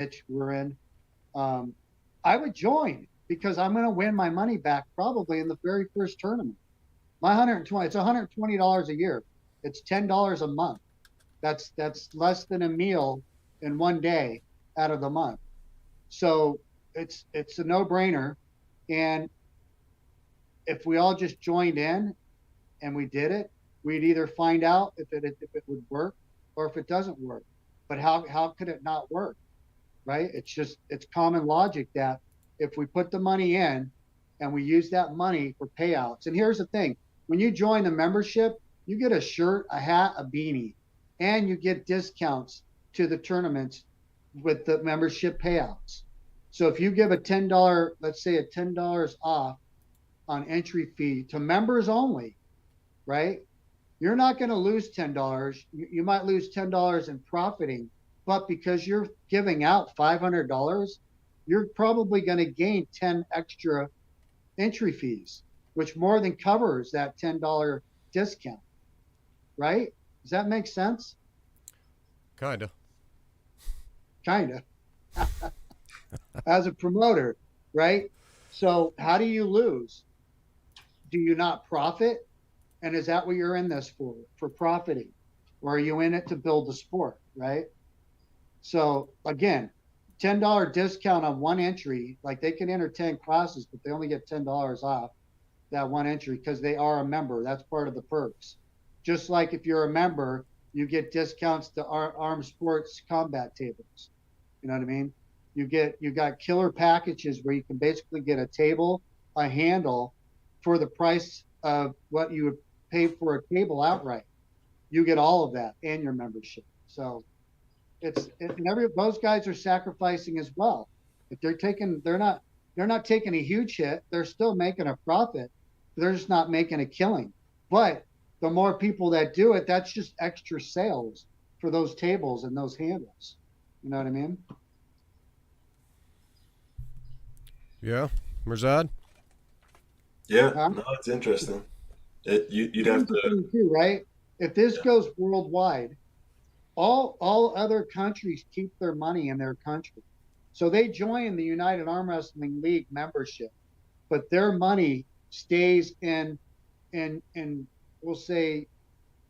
niche we're in, um, I would join because I'm going to win my money back probably in the very first tournament. My 120, it's $120 a year. It's $10 a month. That's less than a meal in one day out of the month. So it's a no-brainer. And if we all just joined in and we did it, we'd either find out if it would work or if it doesn't work. But how could it not work? Right? It's common logic that if we put the money in and we use that money for payouts. And here's the thing: when you join the membership, you get a shirt, a hat, a beanie, and you get discounts to the tournaments with the membership payouts. So if you give a $10, let's say a $10 off on entry fee to members only, right? You're not going to lose $10. You might lose $10 in profiting, but because you're giving out $500, you're probably going to gain 10 extra entry fees, which more than covers that $10 discount, right? Does that make sense? Kinda. Kind of. As a promoter, right? So how do you lose? Do you not profit? And is that what you're in this for profiting? Or are you in it to build the sport, right? So again, $10 discount on one entry. Like they can enter 10 classes, but they only get $10 off that one entry because they are a member. That's part of the perks. Just like if you're a member, you get discounts to armed sports combat tables. You know what I mean? You got killer packages where you can basically get a table, a handle for the price of what you would pay for a table outright. You get all of that and your membership. So and every those guys are sacrificing as well. If they're not taking a huge hit. They're still making a profit. They're just not making a killing. But the more people that do it, that's just extra sales for those tables and those handles. You know what I mean? Yeah. Merzad? Yeah, Huh? no, it's interesting. You'd have Here's the to. thing too, right? If this Yeah. goes worldwide, all other countries keep their money in their country. So they join the United Arm Wrestling League membership, but their money stays in we'll say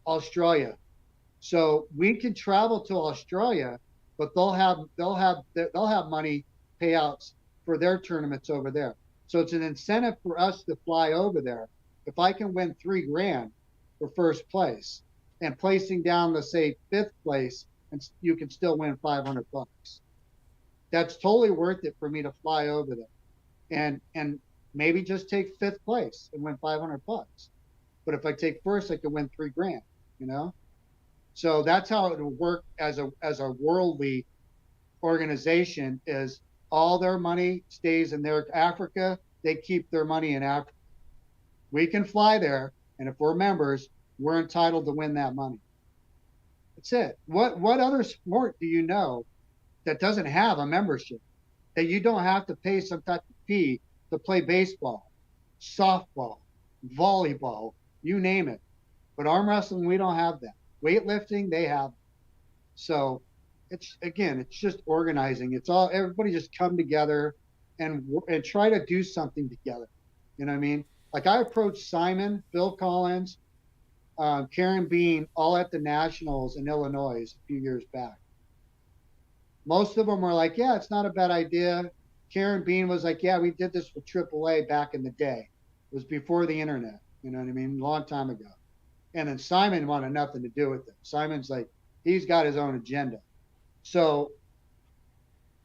Australia. So we can travel to Australia, but they'll have money payouts for their tournaments over there. So it's an incentive for us to fly over there. If I can win 3 grand for first place and placing down, let's say fifth place, and you can still win $500. That's totally worth it for me to fly over there and maybe just take fifth place and win $500. But if I take first, I can win 3 grand. You know, so that's how it will work as a worldly organization. Is all their money stays in their Africa. They keep their money in Africa. We can fly there, and if we're members, we're entitled to win that money. That's it. What other sport do you know that doesn't have a membership? That you don't have to pay some type of fee to play baseball, softball, volleyball, you name it. But arm wrestling, we don't have that. Weightlifting, they have. So it's just organizing. It's all everybody just come together and try to do something together. You know what I mean? Like I approached Simon, Phil Collins, Karen Bean, all at the Nationals in Illinois a few years back. Most of them were like, "Yeah, it's not a bad idea." Karen Bean was like, "Yeah, we did this with AAA back in the day. It was before the internet. You know what I mean? A long time ago." And then Simon wanted nothing to do with it. Simon's like, he's got his own agenda. So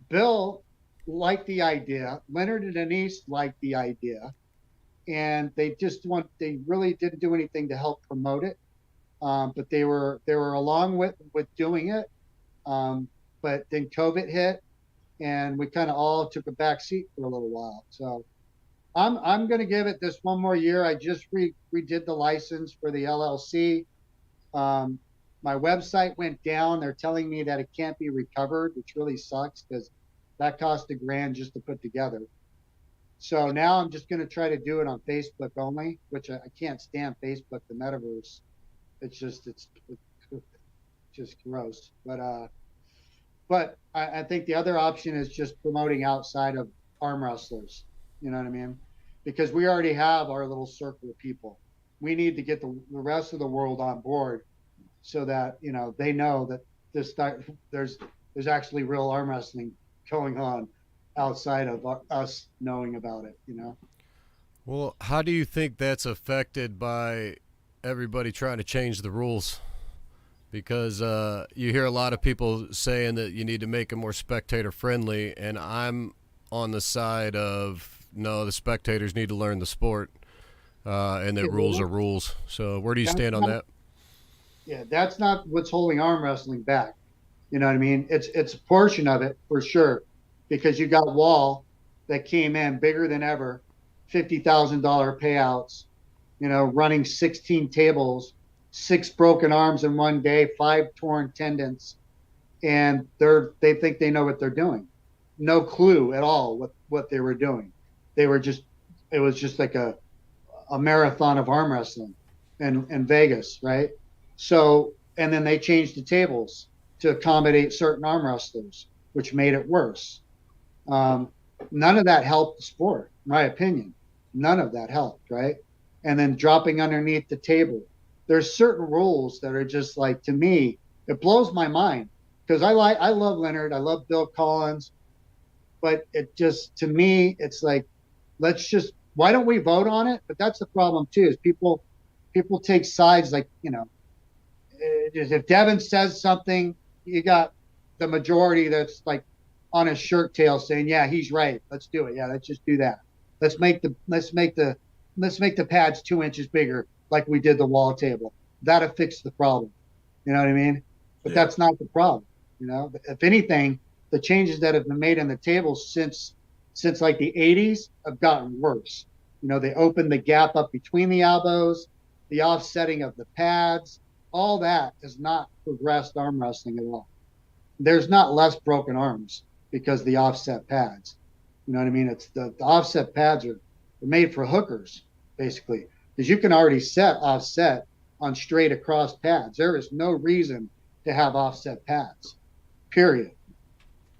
Bill liked the idea. Leonard and Denise liked the idea. And they really didn't do anything to help promote it. But they were along with doing it. But then COVID hit and we kind of all took a back seat for a little while. So I'm going to give it this one more year. I just redid the license for the LLC. Um, my website went down. They're telling me that it can't be recovered, which really sucks because that cost $1,000 just to put together. So now I'm just going to try to do it on Facebook only, which I can't stand Facebook, the metaverse. It's just gross. But But I think the other option is just promoting outside of arm wrestlers. You know what I mean? Because we already have our little circle of people. We need to get the rest of the world on board so that they know that this there's there's actually real arm wrestling going on outside of us knowing about it. Well, how do you think that's affected by everybody trying to change the rules? Because you hear a lot of people saying that you need to make it more spectator friendly, and I'm on the side of no, the spectators need to learn the sport, and that rules are rules. So where do you stand on that? Yeah, that's not what's holding arm wrestling back. You know what I mean? It's a portion of it for sure, because you got Wall that came in bigger than ever, $50,000 payouts, running 16 tables, 6 broken arms in one day, 5 torn tendons, and they think they know what they're doing. No clue at all what they were doing. They were just it was just like a marathon of arm wrestling in Vegas, right? So, and then they changed the tables to accommodate certain arm wrestlers, which made it worse. Um, None of that helped the sport, in my opinion. None of that helped, right? And then dropping underneath the table. There's certain rules that are just like, to me, it blows my mind because I love Leonard, I love Bill Collins, but it just, to me, it's like, let's just, why don't we vote on it? But that's the problem too, is people take sides, like, if Devin says something, you got the majority that's like on his shirt tail saying, yeah, he's right. Let's do it. Yeah, let's just do that. Let's make the pads 2 inches bigger, like we did the wall table. That'll fix the problem. You know what I mean? But that's not the problem. If anything, the changes that have been made on the tables since like the 80s have gotten worse. They opened the gap up between the elbows, the offsetting of the pads, all that has not progressed arm wrestling at all. There's not less broken arms because the offset pads. You know what I mean? It's the offset pads are made for hookers, basically, because you can already set offset on straight across pads. There is no reason to have offset pads, period.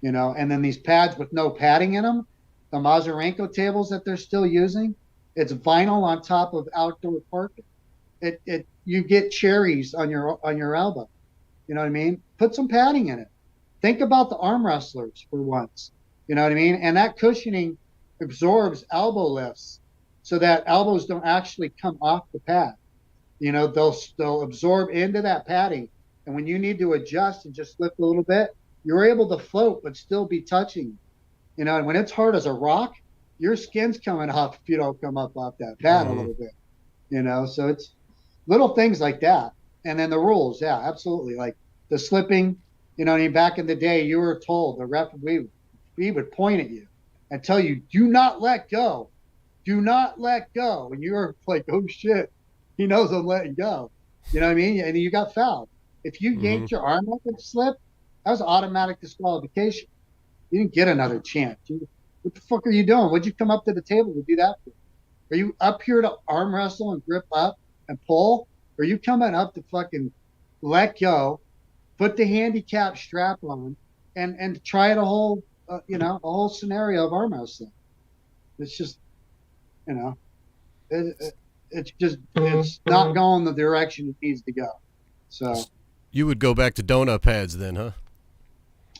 And then these pads with no padding in them, the Mazurenko tables that they're still using, it's vinyl on top of outdoor parquet. You get cherries on your elbow. You know what I mean? Put some padding in it. Think about the arm wrestlers for once. You know what I mean? And that cushioning absorbs elbow lifts so that elbows don't actually come off the pad. They'll absorb into that padding. And when you need to adjust and just lift a little bit, you're able to float but still be touching. And when it's hard as a rock, your skin's coming off if you don't come up off that pad a little bit. So it's little things like that. And then the rules, yeah, absolutely. Like the slipping, back in the day, you were told, the referee, we would point at you and tell you, do not let go. Do not let go. And you were like, oh shit, he knows I'm letting go. You know what I mean? And you got fouled. If you yanked your arm up and slipped, that was automatic disqualification. You didn't get another chance. What the fuck are you doing? What'd you come up to the table to do that for? Are you up here to arm wrestle and grip up and pull? Or are you coming up to fucking let go, put the handicap strap on, and try it a whole scenario of arm wrestling? It's just, it's not going the direction it needs to go. So you would go back to donut pads then, huh?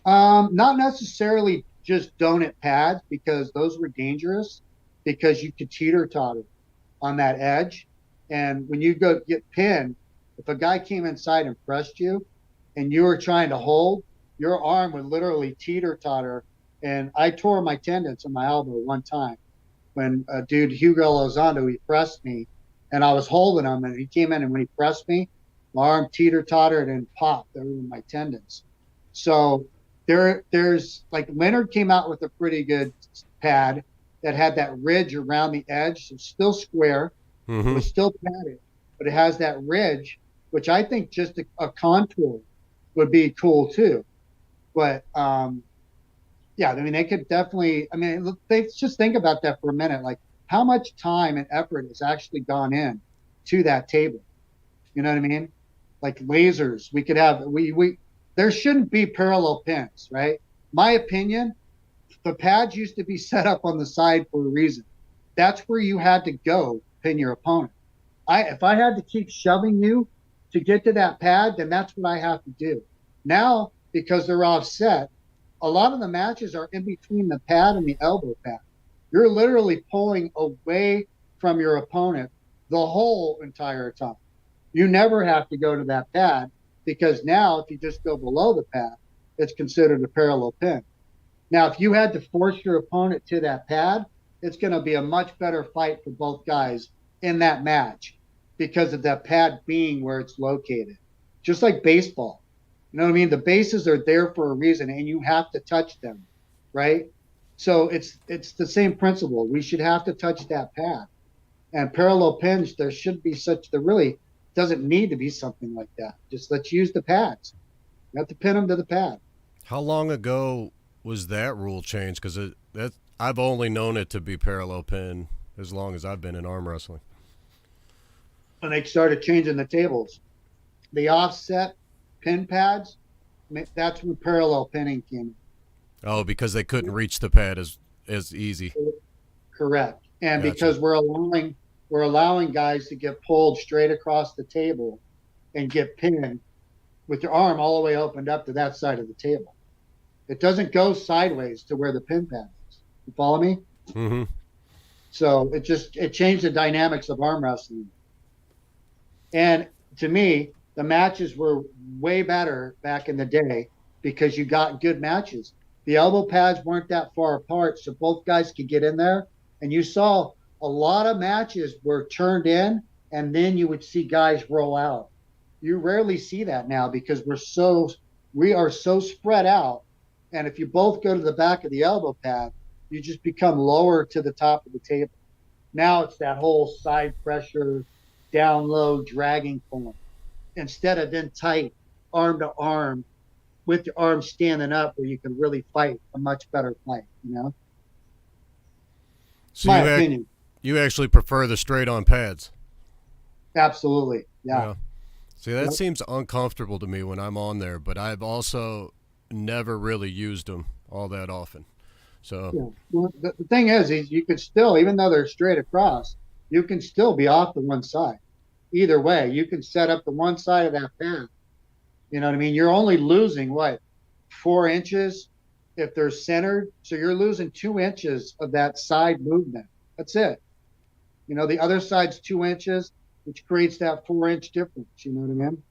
Not necessarily just donut pads, because those were dangerous, because you could teeter-totter on that edge. And when you go get pinned, if a guy came inside and pressed you and you were trying to hold, your arm would literally teeter-totter. And I tore my tendons in my elbow one time when a dude, Hugo Lozando, he pressed me and I was holding him, and he came in, and when he pressed me, my arm teeter-tottered and popped over my tendons. So there's like Leonard came out with a pretty good pad that had that ridge around the edge. So still square, it was still padded, but it has that ridge, which I think just a contour would be cool too. But yeah, I mean, they could definitely, I mean, just think about that for a minute. Like, how much time and effort has actually gone in to that table? You know what I mean? Like lasers, we could have, there shouldn't be parallel pins, right? My opinion, the pads used to be set up on the side for a reason. That's where you had to go pin your opponent. If I had to keep shoving you to get to that pad, then that's what I have to do. Now, because they're offset, a lot of the matches are in between the pad and the elbow pad. You're literally pulling away from your opponent the whole entire time. You never have to go to that pad because now if you just go below the pad, it's considered a parallel pin. Now, if you had to force your opponent to that pad, it's going to be a much better fight for both guys in that match because of that pad being where it's located. Just like baseball. You know what I mean? The bases are there for a reason and you have to touch them, right? So it's the same principle. We should have to touch that pad. And parallel pins, there really doesn't need to be something like that. Just let's use the pads. You have to pin them to the pad. How long ago was that rule changed? Because I've only known it to be parallel pin as long as I've been in arm wrestling. When they started changing the tables, the offset pin pads, that's when parallel pinning came in. Oh, because they couldn't reach the pad as easy. Correct. And Gotcha. because we're allowing guys to get pulled straight across the table and get pinned with your arm all the way opened up to that side of the table. It doesn't go sideways to where the pin pad is. You follow me? Mm-hmm. So it changed the dynamics of arm wrestling. And to me, the matches were way better back in the day because you got good matches. The elbow pads weren't that far apart, so both guys could get in there. And you saw a lot of matches were turned in, and then you would see guys roll out. You rarely see that now because we are so spread out. And if you both go to the back of the elbow pad, you just become lower to the top of the table. Now it's that whole side pressure, down low, dragging form. Instead of then tight, arm to arm, with your arms standing up where you can really fight a much better fight, you know? So My opinion. You actually prefer the straight on pads? Absolutely. Yeah. See, that seems uncomfortable to me when I'm on there, but I've also never really used them all that often. So Yeah. Well, the thing is you could still, even though they're straight across, you can still be off to one side. Either way, you can set up the one side of that pad. You know what I mean? You're only losing what, 4 inches if they're centered. So you're losing 2 inches of that side movement. That's it. You know, the other side's 2 inches, which creates that 4-inch difference. You know what I mean?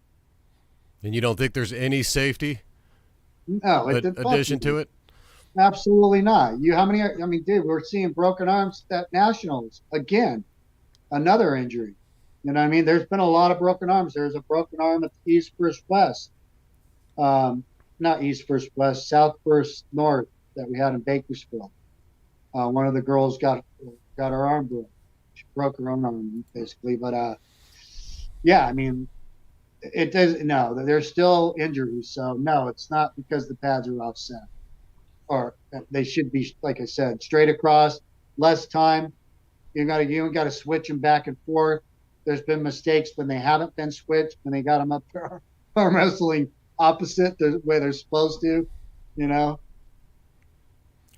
And you don't think there's any safety No, addition to it? Absolutely not. Dude, we're seeing broken arms at nationals again, another injury. You know what I mean? There's been a lot of broken arms. There's a broken arm at East First West. Not East First West, South First North that we had in Bakersfield. One of the girls got her arm broke. She broke her own arm basically. But yeah, I mean, it does. No, there's still injuries. So no, it's not because the pads are offset, or they should be, like I said, straight across, less time. You got to switch them back and forth. There's been mistakes when they haven't been switched, when they got them up there arm wrestling opposite the way they're supposed to, you know.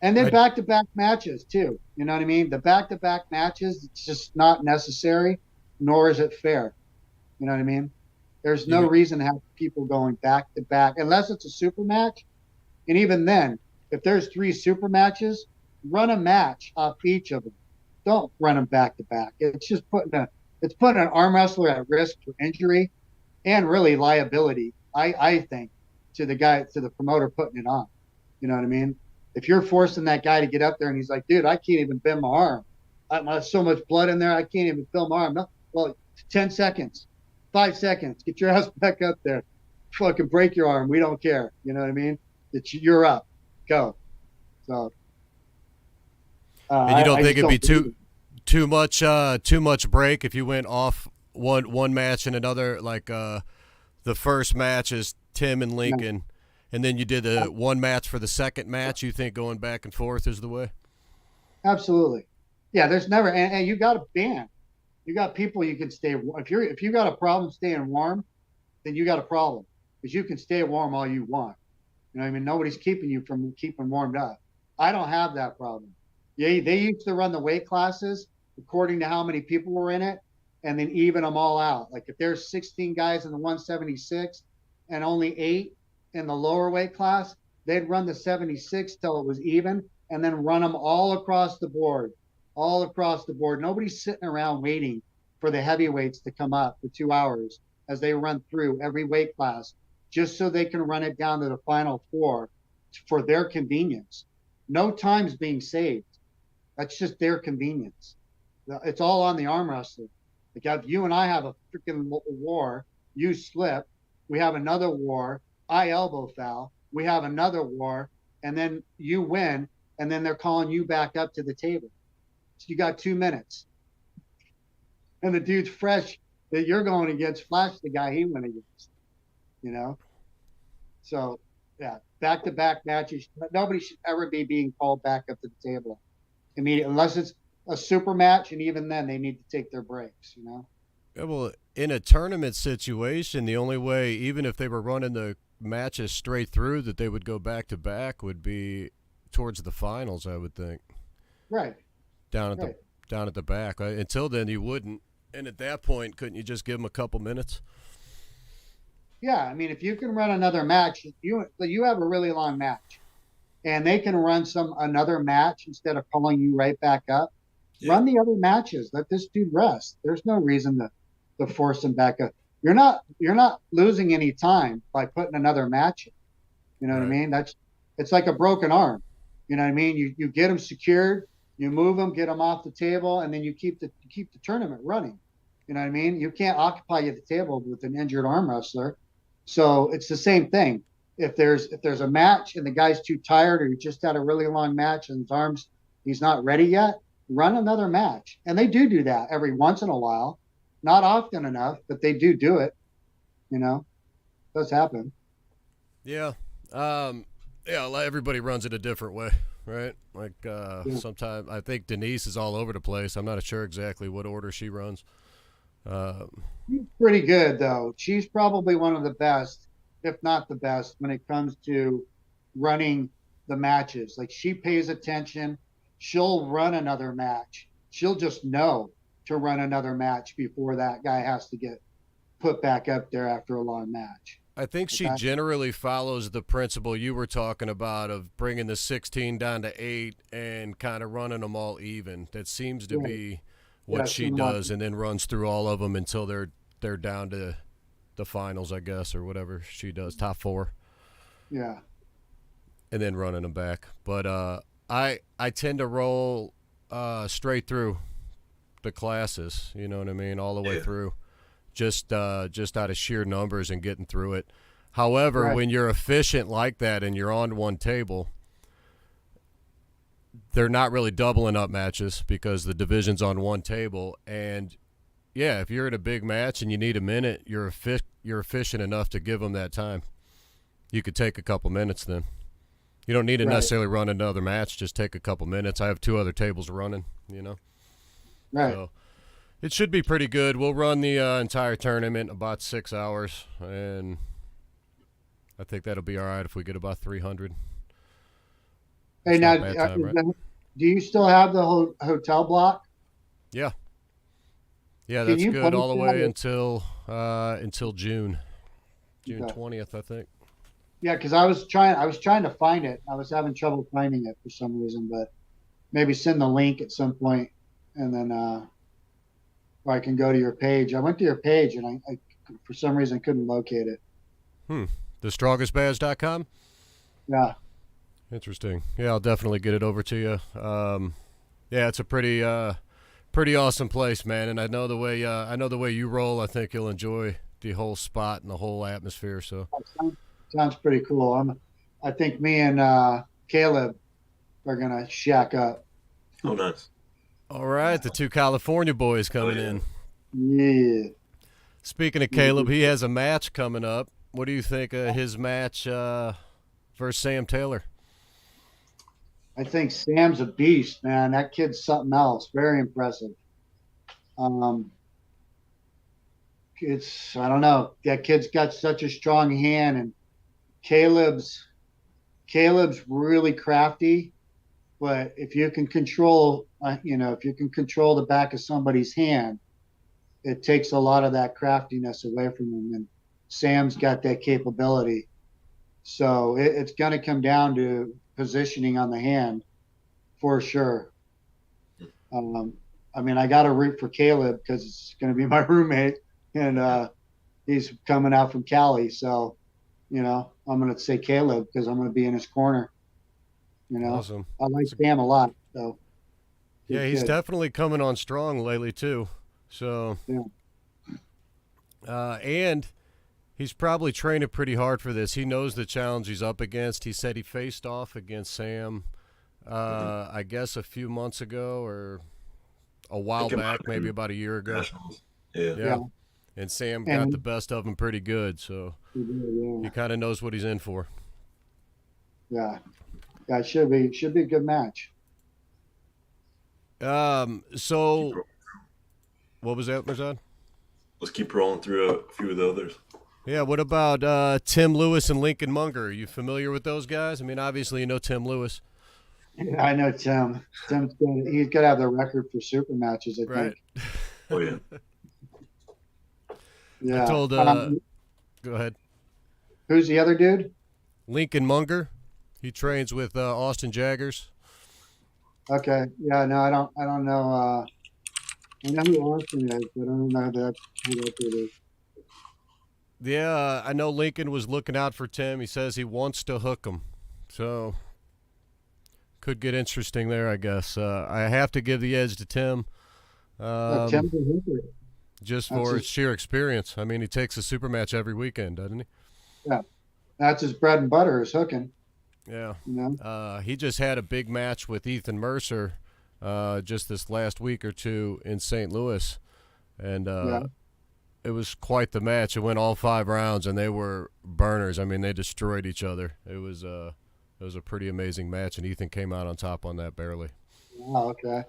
And then back-to-back matches too. You know what I mean? The back-to-back matches, it's just not necessary, nor is it fair. You know what I mean? There's no reason to have people going back-to-back unless it's a super match. And even then, if there's 3 super matches, run a match off each of them. Don't run them back-to-back. It's just putting an arm wrestler at risk for injury and really liability, I think, to the promoter putting it on. You know what I mean? If you're forcing that guy to get up there and he's like, dude, I can't even bend my arm. There's so much blood in there, I can't even feel my arm. No, well, 10 seconds, 5 seconds, get your ass back up there. Fucking break your arm. We don't care. You know what I mean? You're up. Go. So. And you don't think it'd be too much break if you went off one match and another, like the first match is Tim and Lincoln, and then you did one match for the second match? You think going back and forth is the way? Absolutely. Yeah, there's never, and you got a band. You got people you can stay. If you got a problem staying warm, then you got a problem. because you can stay warm all you want. You know what I mean? Nobody's keeping you from keeping warmed up. I don't have that problem. Yeah, they used to run the weight classes according to how many people were in it and then even them all out. Like if there's 16 guys in the 176 and only 8 in the lower weight class, they'd run the 76 till it was even and then run them all across the board. All across the board. Nobody's sitting around waiting for the heavyweights to come up for 2 hours as they run through every weight class just so they can run it down to the final 4 for their convenience. No time's being saved. That's just their convenience. It's all on the arm wrestler. Like if you and I have a freaking war, you slip, we have another war, I elbow foul, we have another war, and then you win, and then they're calling you back up to the table. So you got 2 minutes. And the dude's fresh that you're going against, flash the guy he went against. You know? So, yeah, back-to-back matches. Nobody should ever be being called back up to the table immediately, unless it's a super match, and even then they need to take their breaks, you know? Yeah, well, in a tournament situation, the only way, even if they were running the matches straight through, that they would go back-to-back would be towards the finals, I would think. Right. Down at the back. Until then, you wouldn't. And at that point, couldn't you just give them a couple minutes? Yeah, I mean, if you can run another match, you have a really long match, and they can run another match instead of pulling you right back up. Yeah. Run the other matches. Let this dude rest. There's no reason to force him back up. You're not losing any time by putting another match in. You know what I mean? It's like a broken arm. You know what I mean? You get them secured, you move them, get them off the table, and then you keep the tournament running. You know what I mean? You can't occupy the table with an injured arm wrestler. So it's the same thing. If there's a match and the guy's too tired, or he just had a really long match and he's not ready yet, run another match. And they do that every once in a while. Not often enough, but they do it. You know, it does happen. Yeah. Everybody runs it a different way, right? Like sometimes I think Denise is all over the place. I'm not sure exactly what order she runs. She's pretty good, though. She's probably one of the best, if not the best, when it comes to running the matches. Like, she pays attention. She'll run another match. She'll just know to run another match before that guy has to get put back up there after a long match. I think she generally follows the principle you were talking about of bringing the 16 down to 8 and kind of running them all even. That seems to be what she does, and then runs through all of them until they're down to the finals, I guess, or whatever she does, top 4. Yeah. And then running them back. But I tend to roll straight through the classes, you know what I mean, all the way through, just out of sheer numbers and getting through it. However, when you're efficient like that and you're on one table, they're not really doubling up matches because the division's on one table. And yeah, if you're in a big match and you need a minute, you're efficient enough to give them that time. You could take a couple minutes then. You don't need to necessarily run another match. Just take a couple minutes. I have 2 other tables running, you know. Right. So it should be pretty good. We'll run the entire tournament about 6 hours, and I think that'll be all right if we get about 300. Hey, now, do you still have the hotel block? Yeah. Yeah, that's good all the way until June 20th, I think. Yeah, because I was trying to find it. I was having trouble finding it for some reason, but maybe send the link at some point, and then or I can go to your page. I went to your page, and I for some reason couldn't locate it. TheStrongestBadge.com? Yeah. Interesting. Yeah, I'll definitely get it over to you. Yeah, it's a pretty awesome place, man. And I know the way you roll. I think you'll enjoy the whole spot and the whole atmosphere. So sounds pretty cool. I think me and Caleb are gonna shack up. Oh, nice. All right, the 2 California boys coming in. Yeah. Speaking of Caleb, he has a match coming up. What do you think of his match versus Sam Taylor? I think Sam's a beast, man. That kid's something else. Very impressive. it's I don't know. That kid's got such a strong hand, and Caleb's Caleb's really crafty. But if you can control, if you can control the back of somebody's hand, it takes a lot of that craftiness away from them. And Sam's got that capability. So it's going to come down to positioning on the hand for sure. Um, I mean, I got to root for Caleb because it's going to be my roommate, and he's coming out from Cali. So, I'm going to say Caleb because I'm going to be in his corner. Awesome. I like Sam a lot. So, yeah, he's definitely coming on strong lately too. So, yeah. And he's probably training pretty hard for this. He knows the challenge he's up against. He said he faced off against Sam, I guess a few months ago or a while back, maybe about a year ago. Yeah. And Sam got the best of him pretty good, so he kind of knows what he's in for. Yeah. Yeah, it should be a good match. So what was that, Mirzad? Let's keep rolling through a few of the others. Yeah, what about Tim Lewis and Lincoln Munger? Are you familiar with those guys? I mean, obviously you know Tim Lewis. Yeah, I know Tim. He's got to have the record for super matches, I think. Oh, yeah. Yeah. I told, go ahead. Who's the other dude? Lincoln Munger. He trains with Austin Jaggers. Okay. Yeah, no, I don't know. I know who Austin is, but I don't know who that dude is. Yeah, I know Lincoln was looking out for Tim. He says he wants to hook him. So, could get interesting there, I guess. I have to give the edge to Tim. Tim's a hooker. Just for sheer experience. I mean, he takes a super match every weekend, doesn't he? Yeah. That's his bread and butter is hooking. Yeah. You he just had a big match with Ethan Mercer just this last week or two in St. Louis. And it was quite the match. It went all 5 rounds, and they were burners. I mean, they destroyed each other. It was a pretty amazing match, and Ethan came out on top on that barely. Oh, okay.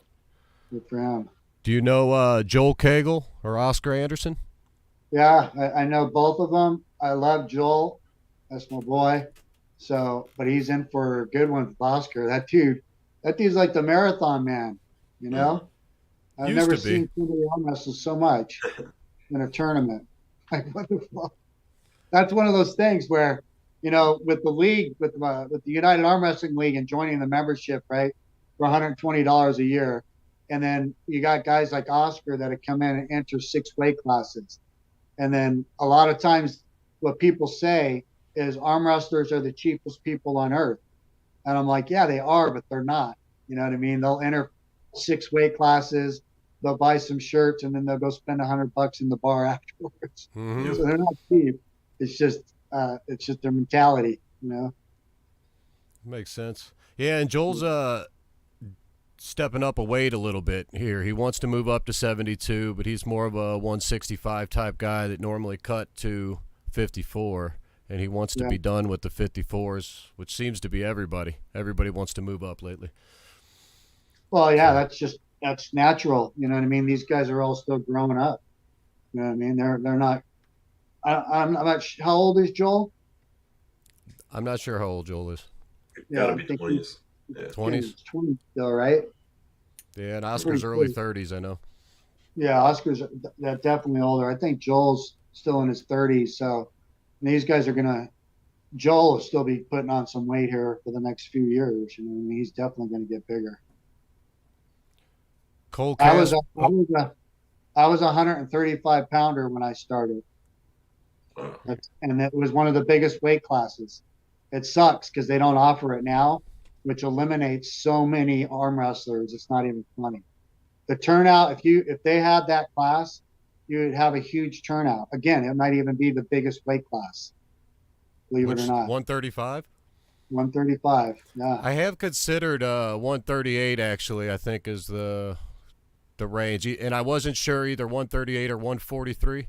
Good for him. Do you know Joel Cagle or Oscar Anderson? Yeah, I know both of them. I love Joel. That's my boy. So, but he's in for a good one with Oscar. That dude's like the marathon man, I've never seen somebody arm wrestle so much in a tournament. Like, what the fuck? That's one of those things where, with the league, with the United Arm Wrestling League and joining the membership, right, for $120 a year. And then you got guys like Oscar that have come in and enter 6 weight classes. And then a lot of times what people say is arm wrestlers are the cheapest people on earth. And I'm like, yeah, they are, but they're not. You know what I mean? They'll enter 6 weight classes, they'll buy some shirts, and then they'll go spend $100 in the bar afterwards. Mm-hmm. So they're not cheap. It's just their mentality, Makes sense. Yeah, and Joel's stepping up a weight a little bit here. He wants to move up to 72, but he's more of a 165 type guy that normally cut to 54, and he wants to be done with the 54s, which seems to be everybody. Everybody wants to move up lately. Well, yeah, that's natural. You know what I mean? These guys are all still growing up. You know what I mean? They're not. I'm not. How old is Joel? I'm not sure how old Joel is. Gotta be 20s. Yeah. 20s? 20 still, right? Yeah, and Oscar's early 30s, I know. Yeah, Oscar's definitely older. I think Joel's still in his 30s. So these guys Joel will still be putting on some weight here for the next few years. I mean, he's definitely going to get bigger. Cole I was a 135 pounder when I started. And it was one of the biggest weight classes. It sucks because they don't offer it now, which eliminates so many arm wrestlers. It's not even funny. The turnout, if they had that class, you would have a huge turnout. Again, it might even be the biggest weight class. Believe it or not. 135? 135. Yeah. I have considered 138 actually. I think is the range, and I wasn't sure either 138 or 143.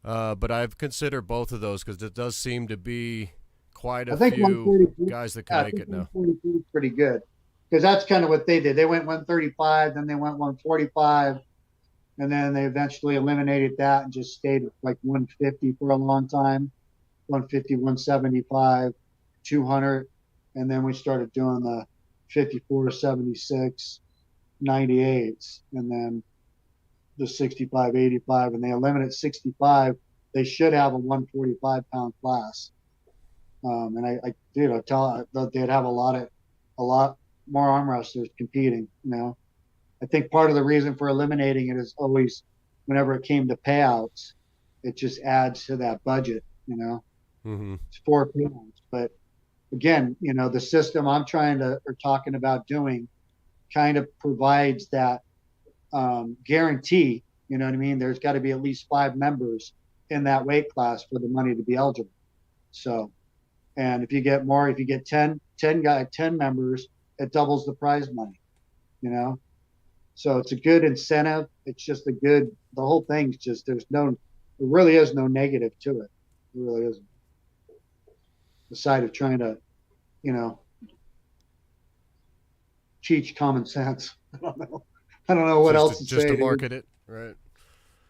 But I've considered both of those because it does seem to be quite a few guys that can make it now. 143 is pretty good because that's kind of what they did. They went 135, then they went 145, and then they eventually eliminated that and just stayed at like 150 for a long time, 150, 175, 200, and then we started doing the 54, 76, 98s, and then the 65, 85, and they eliminated 65. They should have a 145-pound class. And I tell they'd have a lot more arm wrestlers competing. I think part of the reason for eliminating it is always, whenever it came to payouts, it just adds to that budget. It's 4 pounds, but again, the system I'm talking about doing, kind of provides that guarantee. You know what I mean? There's got to be at least 5 members in that weight class for the money to be eligible. So, and if you get 10 members, it doubles the prize money, So it's a good incentive. It's just the whole thing's just, there really is no negative to it. There really isn't. Aside of trying to, teach common sense. I don't know what else to say. Just to market it, right?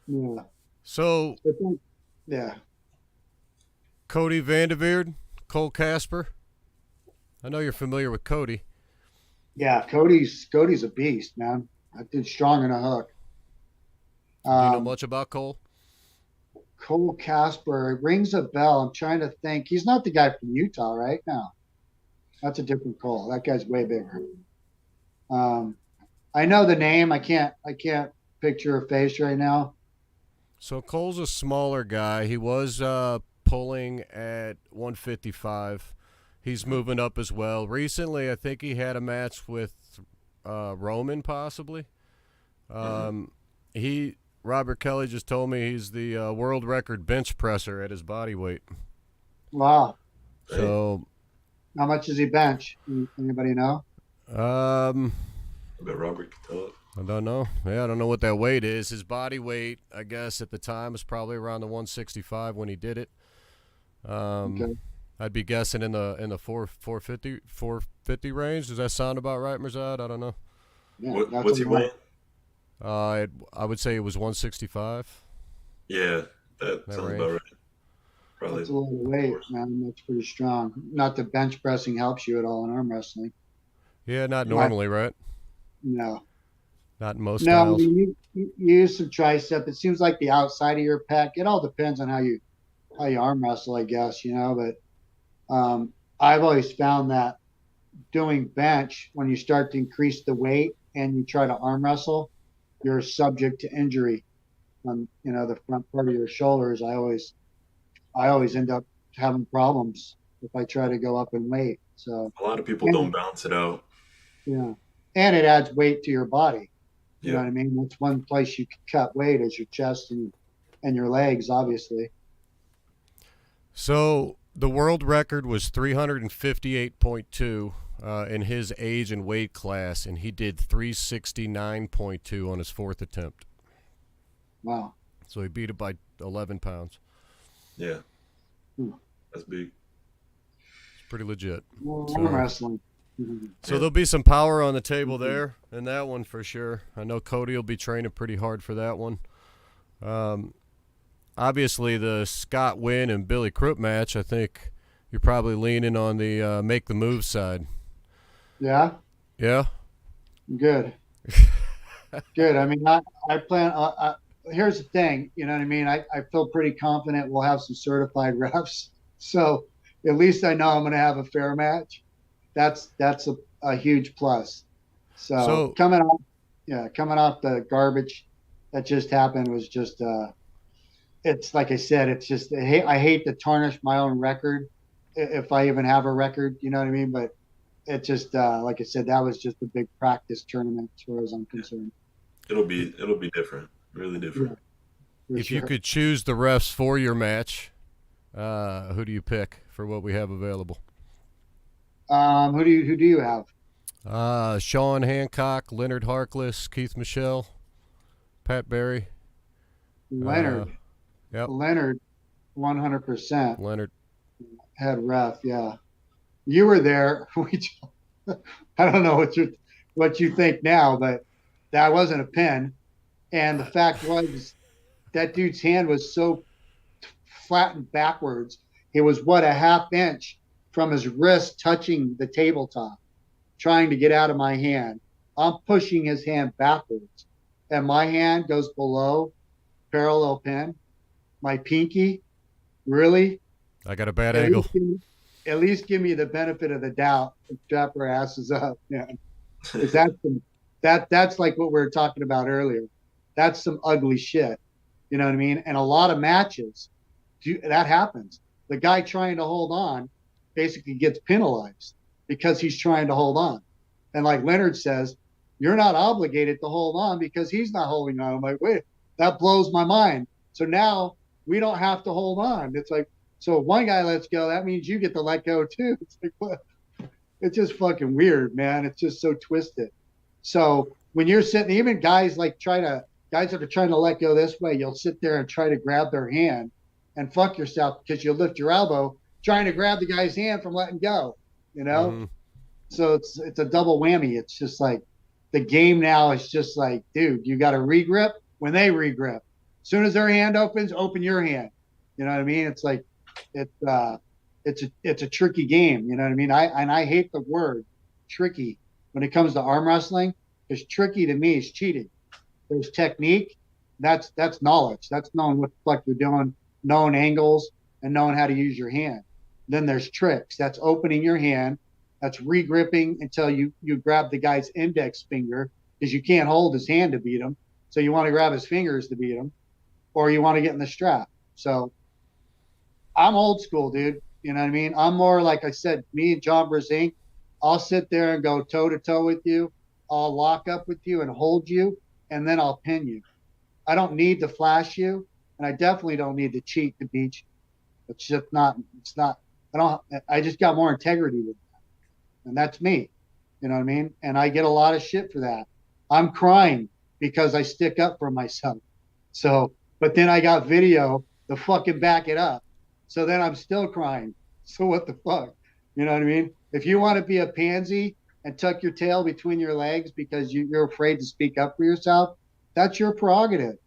Yeah. So, yeah. Cody Vanderveer, Cole Casper. I know you're familiar with Cody. Yeah, Cody's a beast, man. I did strong in a hook. Do you know much about Cole? Cole Casper, it rings a bell. I'm trying to think. He's not the guy from Utah, right? No, that's a different Cole. That guy's way bigger. I know the name. I can't picture a face right now. So Cole's a smaller guy. He was pulling at 155. He's moving up as well. Recently, I think he had a match with Roman, possibly. Robert Kelly just told me he's the world record bench presser at his body weight. Wow. So, how much does he bench? Anybody know? I bet Robert can tell it. I don't know. Yeah, I don't know what that weight is. His body weight, I guess, at the time was probably around the 165 when he did it. Okay. I'd be guessing in the 450 range. Does that sound about right, Mirzad? I don't know. Yeah, what's he weighing? I would say it was 165. Yeah, that sounds range. about right. Probably. That's a lot of weight, man. That's pretty strong. Not that bench pressing helps you at all in arm wrestling. Yeah, not normally, right? No. Not in most No, styles. you use some tricep. It seems like the outside of your pec. It all depends on how you arm wrestle, I guess, But I've always found that doing bench, when you start to increase the weight and you try to arm wrestle, you're subject to injury on the front part of your shoulders. I always end up having problems if I try to go up in weight. So a lot of people don't balance it out. Yeah, and it adds weight to your body. You Yeah. know what I mean? That's one place you can cut weight, is your chest and your legs, obviously. So the world record was 358.2 in his age and weight class, and he did 369.2 on his 4th attempt. Wow. So he beat it by 11 pounds. Yeah. That's big. It's pretty legit. Well, So- arm wrestling. So there'll be some power on the table there in that one for sure. I know Cody will be training pretty hard for that one. Obviously, the Scott Wynn and Billy Kruep match, I think you're probably leaning on the make the move side. Yeah. Yeah? Good. Good. I mean, I plan. Here's the thing. You know what I mean? I feel pretty confident we'll have some certified refs. So at least I know I'm going to have a fair match. That's a huge plus. So coming off the garbage that just happened was just it's like I said, it's just I hate to tarnish my own record if I even have a record, you know what I mean? But it just like I said, that was just a big practice tournament as far as I'm concerned. It'll be different, really different. Yeah, if you could choose the refs for your match, who do you pick for what we have available? Who do you have? Sean Hancock, Leonard Harkless, Keith Michelle, Pat Barry. Leonard. Yep. Leonard, 100%. Leonard. Head ref, yeah. You were there. I don't know what you think now, but that wasn't a pin. And the fact was that dude's hand was so flattened backwards. It was what, a half inch from his wrist touching the tabletop, trying to get out of my hand. I'm pushing his hand backwards, and my hand goes below parallel pin. My pinky, really? I got a bad At angle. least, at least give me the benefit of the doubt and strap our asses up, man. Because that's like what we were talking about earlier. That's some ugly shit. You know what I mean? And a lot of matches, that happens. The guy trying to hold on basically gets penalized because he's trying to hold on. And like Leonard says, you're not obligated to hold on because he's not holding on. I'm like, wait, that blows my mind. So now we don't have to hold on. It's like, so if one guy lets go, that means you get to let go too. It's like, what? It's just fucking weird, man. It's just so twisted. So when you're sitting, even guys guys that are trying to let go this way, you'll sit there and try to grab their hand and fuck yourself because you'll lift your elbow trying to grab the guy's hand from letting go, you know? Mm-hmm. So it's a double whammy. It's just like the game now is just like, dude, you got to regrip when they regrip. As soon as their hand opens, open your hand. You know what I mean? It's like it's a tricky game. You know what I mean? I hate the word tricky when it comes to arm wrestling, because tricky to me is cheating. There's technique, that's knowledge. That's knowing what the fuck you're doing, knowing angles, and knowing how to use your hand. Then there's tricks. That's opening your hand. That's regripping until you grab the guy's index finger, because you can't hold his hand to beat him. So you want to grab his fingers to beat him, or you want to get in the strap. So I'm old school, dude. You know what I mean? I'm more like I said, me and John Brezink, I'll sit there and go toe to toe with you. I'll lock up with you and hold you, and then I'll pin you. I don't need to flash you, and I definitely don't need to cheat to beat you. It's not, I just got more integrity with that. And that's me. You know what I mean? And I get a lot of shit for that. I'm crying because I stick up for myself. So, but then I got video to fucking back it up. So then I'm still crying. So what the fuck? You know what I mean? If you want to be a pansy and tuck your tail between your legs because you're afraid to speak up for yourself, that's your prerogative.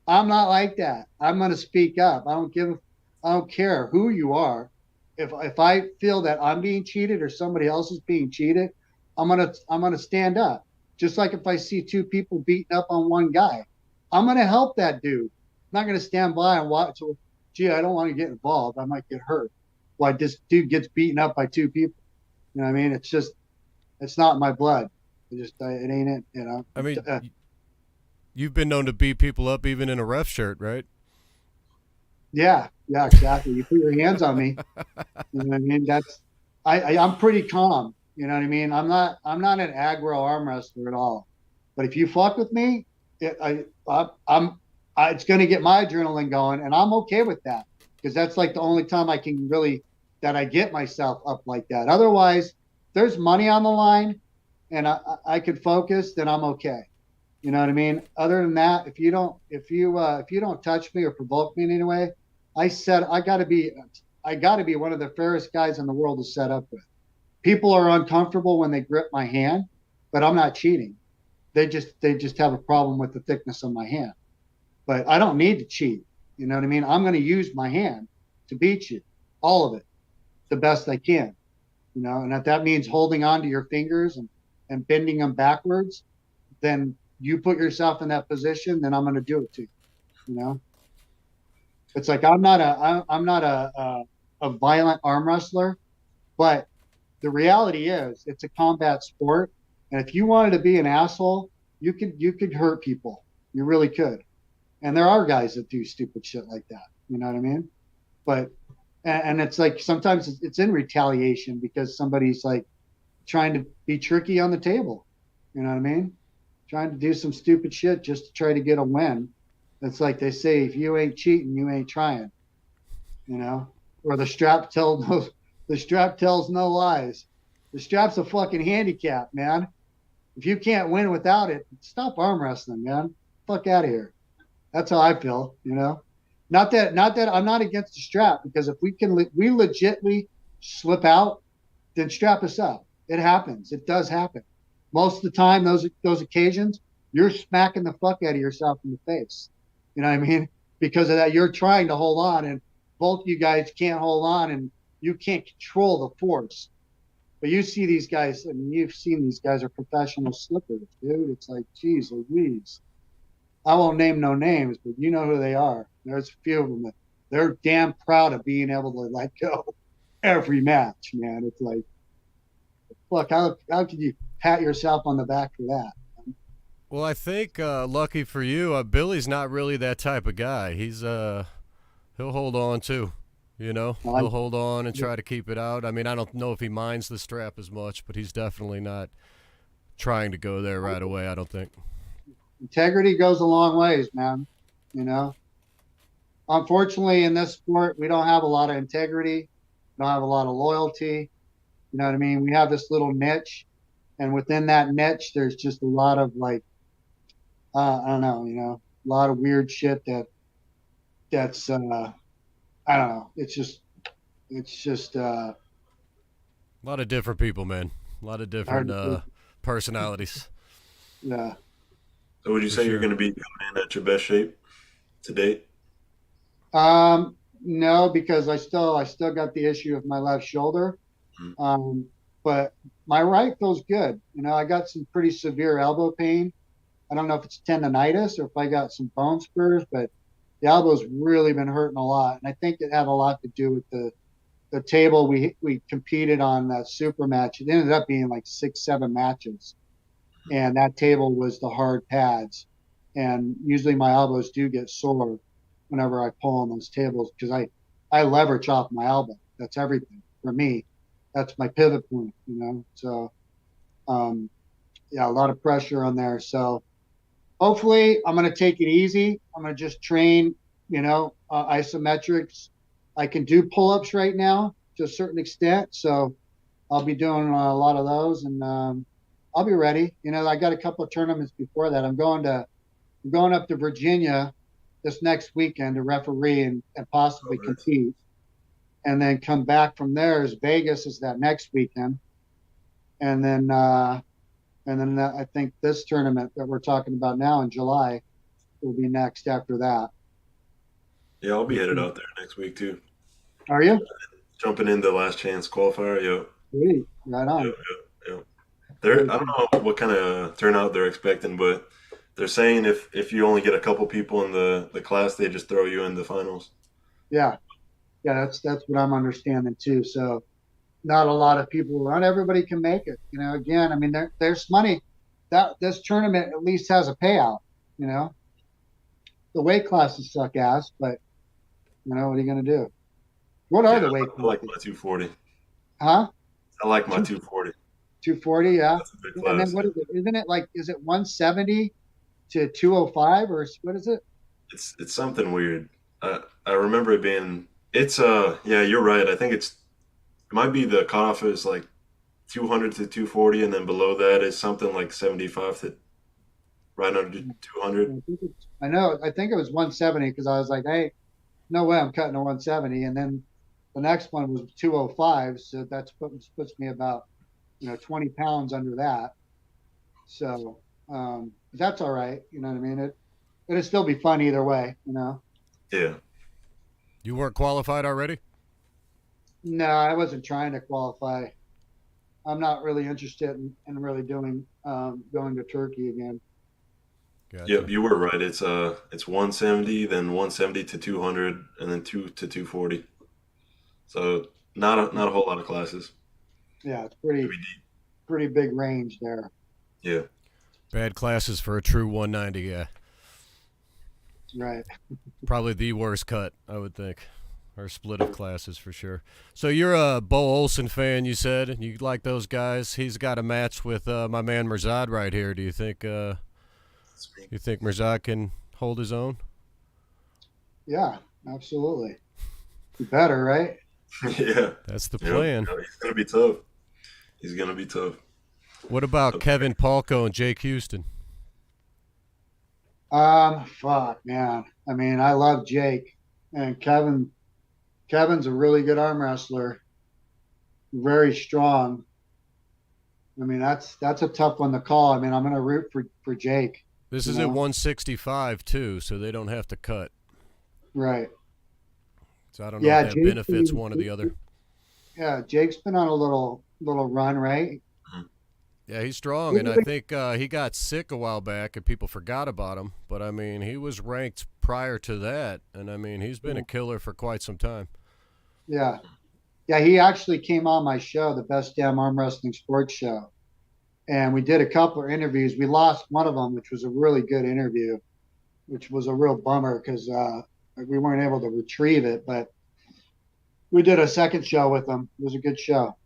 I'm not like that. I'm going to speak up. I don't care who you are. If I feel that I'm being cheated or somebody else is being cheated, I'm gonna stand up. Just like if I see two people beating up on one guy, I'm gonna help that dude. I'm not gonna stand by and watch. So, gee, I don't want to get involved. I might get hurt. Why this dude gets beaten up by two people? You know what I mean? It's not my blood. It ain't it. You know. I mean, you've been known to beat people up even in a ref shirt, right? Yeah, exactly. You put your hands on me. You know what I mean? I'm pretty calm. You know what I mean? I'm not an aggro arm wrestler at all. But if you fuck with me, it's going to get my adrenaline going, and I'm okay with that, because that's like the only time I can really that I get myself up like that. Otherwise, there's money on the line, and I could focus, then I'm okay. You know what I mean? Other than that, if you don't touch me or provoke me in any way, I got to be one of the fairest guys in the world to set up with. People are uncomfortable when they grip my hand, but I'm not cheating. They just have a problem with the thickness of my hand. But I don't need to cheat. You know what I mean? I'm going to use my hand to beat you, all of it, the best I can. You know, and if that means holding on to your fingers and bending them backwards, then you put yourself in that position, then I'm going to do it to you. You know? It's like I'm not a violent arm wrestler, but the reality is it's a combat sport, and if you wanted to be an asshole, you could hurt people. You really could. And there are guys that do stupid shit like that. You know what I mean? But and it's like sometimes it's in retaliation because somebody's like trying to be tricky on the table. You know what I mean? Trying to do some stupid shit just to try to get a win. It's like they say, if you ain't cheating, you ain't trying, you know, or the strap tells no lies. The strap's a fucking handicap, man. If you can't win without it, stop arm wrestling, man. Fuck out of here. That's how I feel, you know. Not that I'm not against the strap, because if we legitly slip out, then strap us up. It happens. It does happen. Most of the time, those occasions, you're smacking the fuck out of yourself in the face. You know what I mean? Because of that, you're trying to hold on, and both you guys can't hold on, and you can't control the force. But you see these guys, I mean, you've seen these guys are professional slippers, dude. It's like, geez Louise. I won't name no names, but you know who they are. There's a few of them that they're damn proud of being able to let go every match, man. It's like, look, how could you pat yourself on the back for that? Well, I think lucky for you, Billy's not really that type of guy. He'll hold on too. You know, he'll hold on and try to keep it out. I mean, I don't know if he minds the strap as much, but he's definitely not trying to go there right away, I don't think. Integrity goes a long ways, man. You know, unfortunately, in this sport, we don't have a lot of integrity. We don't have a lot of loyalty. You know what I mean? We have this little niche, and within that niche, there's just a lot of like, I don't know, you know, a lot of weird shit that's I don't know. It's just A lot of different people, man. A lot of different personalities. yeah. So would you For say you're sure. going to be coming in at your best shape to date? No, because I still got the issue of my left shoulder. Mm. But my right feels good. You know, I got some pretty severe elbow pain. I don't know if it's tendonitis or if I got some bone spurs, but the elbow's really been hurting a lot. And I think it had a lot to do with the table we competed on that super match. It ended up being like 6, 7 matches. And that table was the hard pads. And usually my elbows do get sore whenever I pull on those tables because I leverage off my elbow. That's everything for me. That's my pivot point, you know. So yeah, a lot of pressure on there. So hopefully I'm going to take it easy. I'm going to just train, you know, isometrics. I can do pull-ups right now to a certain extent. So I'll be doing a lot of those and I'll be ready. You know, I got a couple of tournaments before that. I'm going up to Virginia this next weekend to referee and possibly Oh, nice. compete. And then come back from there as Vegas is that next weekend. And then I think this tournament that we're talking about now in July will be next after that. Yeah, I'll be headed out there next week too. Are you? Jumping in the last chance qualifier. Yep. Sweet. Right Yep. on. Yep. They're, Very I cool. don't know what kind of turnout they're expecting, but they're saying if you only get a couple people in the class, they just throw you in the finals. Yeah. Yeah, that's what I'm understanding too. So not a lot of people, not everybody can make it. You know, again, I mean there's money. That this tournament at least has a payout, you know. The weight classes suck ass, but you know, what are you gonna do? What Yeah, are the weight I like classes? my 240. Huh? I like my Two 240. 240, yeah. That's a big And then class. what is it? Isn't it like is it 170 to 205 or what is it? It's something weird. I remember it being. It's yeah, you're right. I think it might be the cutoff is like 200 to 240, and then below that is something like 75 to right under 200. I think it was 170 because I was like, hey, no way I'm cutting to 170. And then the next one was 205. So puts me about, you know, 20 pounds under that. So that's all right. You know what I mean? It'll still be fun either way, you know? Yeah, You weren't qualified already? No, I wasn't trying to qualify. I'm not really interested in really doing going to Turkey again. Gotcha. yep, you were right. It's 170, then 170 to 200, and then 2 to 240. So not a whole lot of classes. Yeah, it's Could be pretty big range there. deep. Yeah, Bad classes for a true 190 guy. Right. Probably the worst cut, I would think. Or split of classes for sure. So you're a Bo Olsen fan, you said. You like those guys. He's got a match with my man Mirzad right here. Do you think Mirzad can hold his own? Yeah, absolutely. You better, right? yeah, That's the yep. plan. He's gonna be tough. He's gonna be tough. What about Kevin Palco and Jake Houston? Fuck, man. I mean, I love Jake and Kevin's a really good arm wrestler, very strong. I mean, that's a tough one to call. I mean, I'm gonna root for Jake. This you is at know? 165 too, so they don't have to cut. Right. So I don't know if Yeah, that benefits one or the other. Jake's been on a little run, right? Mhm. Yeah, he's strong, What do and you I think? think he got sick a while back, and people forgot about him. But I mean, he was ranked prior to that, and I mean, he's been a killer for quite some time. Yeah. Yeah, he actually came on my show, the Best Damn Arm Wrestling Sports Show. And we did a couple of interviews. We lost one of them, which was a really good interview, which was a real bummer because we weren't able to retrieve it. But we did a second show with him. It was a good show.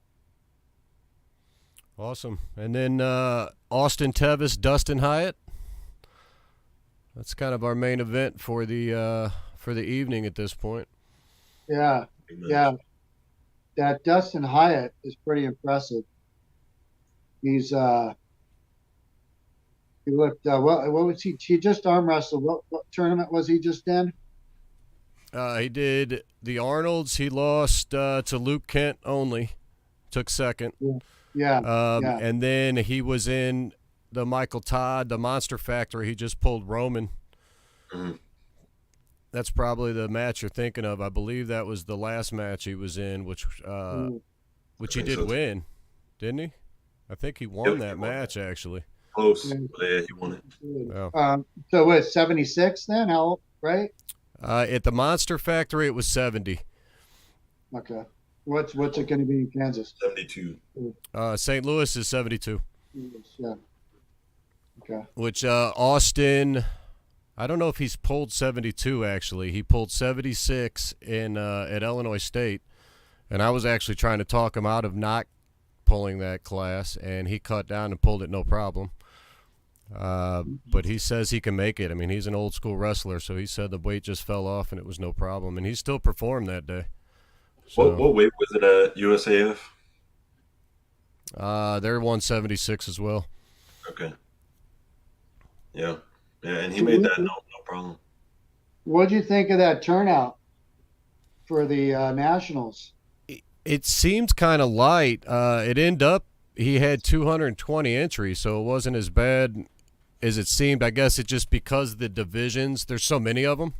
Awesome. And then Austin Tevis, Dustin Hyatt. That's kind of our main event for the evening at this point. Yeah, Big match. yeah. That Dustin Hyatt is pretty impressive. He's he looked what was he? He just arm wrestled. What tournament was he just in? He did the Arnolds. He lost to Luke Kent only. Took second. Yeah, yeah, yeah. And then he was in the Michael Todd, the Monster Factory. He just pulled Roman. Mhm. That's probably the match you're thinking of. I believe that was the last match he was in, which Mm, he think did so, too. win, didn't he? I think he won Yep, he that won match that. actually. Close, yeah, but yeah, he won it. good. Oh. So what? 76 then? How old? Right? At the Monster Factory, it was 70. Okay. What's it going to be in Kansas? 72. St. Louis is 72, Yeah. Okay. which Austin, I don't know if he's pulled 72 actually. He pulled 76 in at Illinois State, and I was actually trying to talk him out of not pulling that class, and he cut down and pulled it no problem. But he says he can make it. I mean, he's an old school wrestler, so he said the weight just fell off and it was no problem, and he still performed that day. So What weight was it at USAF? they're 176 as well. Okay. Yeah. Yeah, and he So made that no problem. what do you think of that turnout for the Nationals? It seemed kind of light. It ended up he had 220 entries, so it wasn't as bad as it seemed. I guess it just because the divisions, there's so many of them.